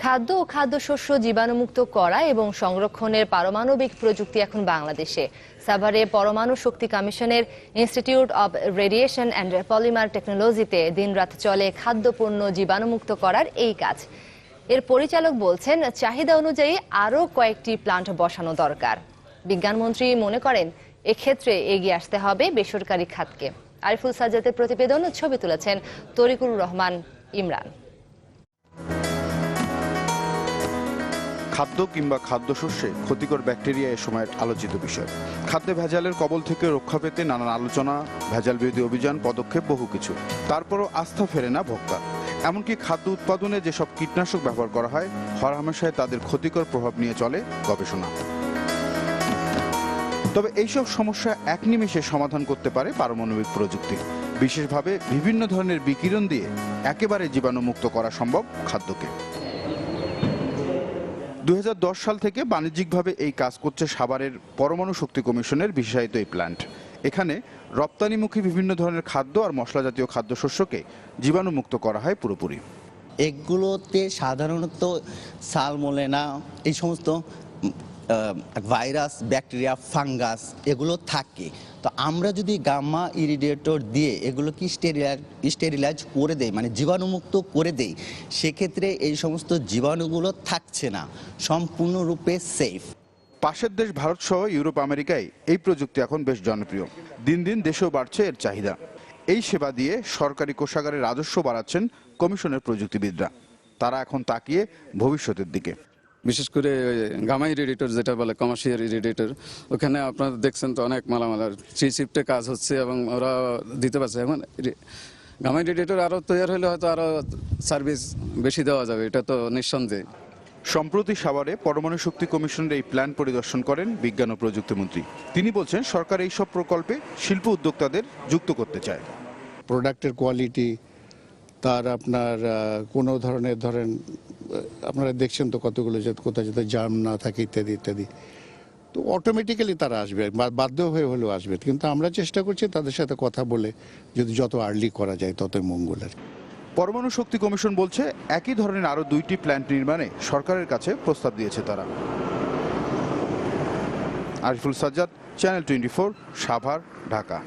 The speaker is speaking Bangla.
খাদ্য ও খাদ্যশস্য জীবাণুমুক্ত করা এবং সংরক্ষণের পারমাণবিক প্রযুক্তি এখন বাংলাদেশে। সাভারে পরমাণু শক্তি কমিশনের institute of radiation and polymer টেকনোলজিতে দিনরাত চলে খাদ্যপণ্য জীবাণুমুক্ত করার এই কাজ। এর পরিচালক বলছেন, চাহিদা অনুযায়ী আরও কয়েকটি প্লান্ট বসানো দরকার। বিজ্ঞানমন্ত্রী মনে করেন, এক্ষেত্রে এগিয়ে আসতে হবে বেসরকারি খাতকে। আরিফুল সাজ্জাদের প্রতিবেদন, ছবি তুলেছেন তরিকুর রহমান ইমরান। খাদ্য কিংবা খাদ্যশস্যে ক্ষতিকর ব্যাকটেরিয়া এ সময়ের আলোচিত বিষয়। খাদ্যে ভেজালের কবল থেকে রক্ষা পেতে নানান আলোচনা, ভেজাল বিরোধী অভিযান, পদক্ষেপ, বহু কিছু। তারপরও আস্থা ফেরে না ভোক্তা। এমনকি খাদ্য উৎপাদনে যেসব কীটনাশক ব্যবহার করা হয়, হরহামেশায় তাদের ক্ষতিকর প্রভাব নিয়ে চলে গবেষণা। তবে এইসব সমস্যা এক নিমেষে সমাধান করতে পারে পারমাণবিক প্রযুক্তি। বিশেষভাবে বিভিন্ন ধরনের বিকিরণ দিয়ে একেবারে জীবাণুমুক্ত করা সম্ভব খাদ্যকে। 2010 সাল থেকে বাণিজ্যিকভাবে এই কাজ করছে সাভারের পরমাণু শক্তি কমিশনের বিশেষায়িত এই প্ল্যান্ট। এখানে রপ্তানিমুখী বিভিন্ন ধরনের খাদ্য আর মশলা জাতীয় খাদ্যশস্যকে জীবাণুমুক্ত করা হয় পুরোপুরি। এগুলোতে সাধারণত সালমোনেলা, এই সমস্ত ভাইরাস, ব্যাকটেরিয়া, ফাঙ্গাস এগুলো থাকে। তো আমরা যদি গাম্মা ইরিডিয়েটর দিয়ে এগুলোকে স্টেরিলাইজ করে দেই, মানে জীবাণুমুক্ত করে দেই, সেক্ষেত্রে এই সমস্ত জীবাণুগুলো থাকছে না, সম্পূর্ণরূপে সেফ। পাশের দেশ ভারত সহ ইউরোপ, আমেরিকায় এই প্রযুক্তি এখন বেশ জনপ্রিয়। দিন দিন দেশেও বাড়ছে এর চাহিদা। এই সেবা দিয়ে সরকারি কোষাগারের রাজস্ব বাড়াচ্ছেন কমিশনের প্রযুক্তিবিদরা। তারা এখন তাকিয়ে ভবিষ্যতের দিকে। বিশেষ করে গামা ইরিডিয়েটর যেটা বলে, কমার্শিয়াল ইরিডিয়েটর, ওখানে আপনারা দেখছেন তো অনেক মালামাল 3 শিফটে কাজ হচ্ছে এবং ওরা দিতে পারছে। এখন গামা ইরিডিয়েটর আরও তৈরি হলে হয়তো আরও সার্ভিস বেশি দেওয়া যাবে, এটা তো নিঃসন্দেহে। সম্প্রতি সাভারে পরমাণু শক্তি কমিশনের এই প্ল্যান পরিদর্শন করেন বিজ্ঞান ও প্রযুক্তিমন্ত্রী। তিনি বলছেন, সরকার এই সব প্রকল্পে শিল্প উদ্যোক্তাদের যুক্ত করতে চায়। প্রোডাক্টের কোয়ালিটি, তার আপনার কোনো ধরনের ধরেন আপনারা দেখছেন তো কতগুলো কোথায় যাতে জার্ম না থাকে ইত্যাদি ইত্যাদি, তো অটোমেটিক্যালি তারা আসবে, বাধ্য হয়ে হলেও আসবে। কিন্তু আমরা চেষ্টা করছি তাদের সাথে কথা বলে যদি যত আর্লি করা যায় ততই মঙ্গল। আর পরমাণু শক্তি কমিশন বলছে, একই ধরনের আরও 2টি প্ল্যান্ট নির্মাণে সরকারের কাছে প্রস্তাব দিয়েছে তারা। আরিফুল সাজ্জাদ, চ্যানেল 24, সাভার, ঢাকা।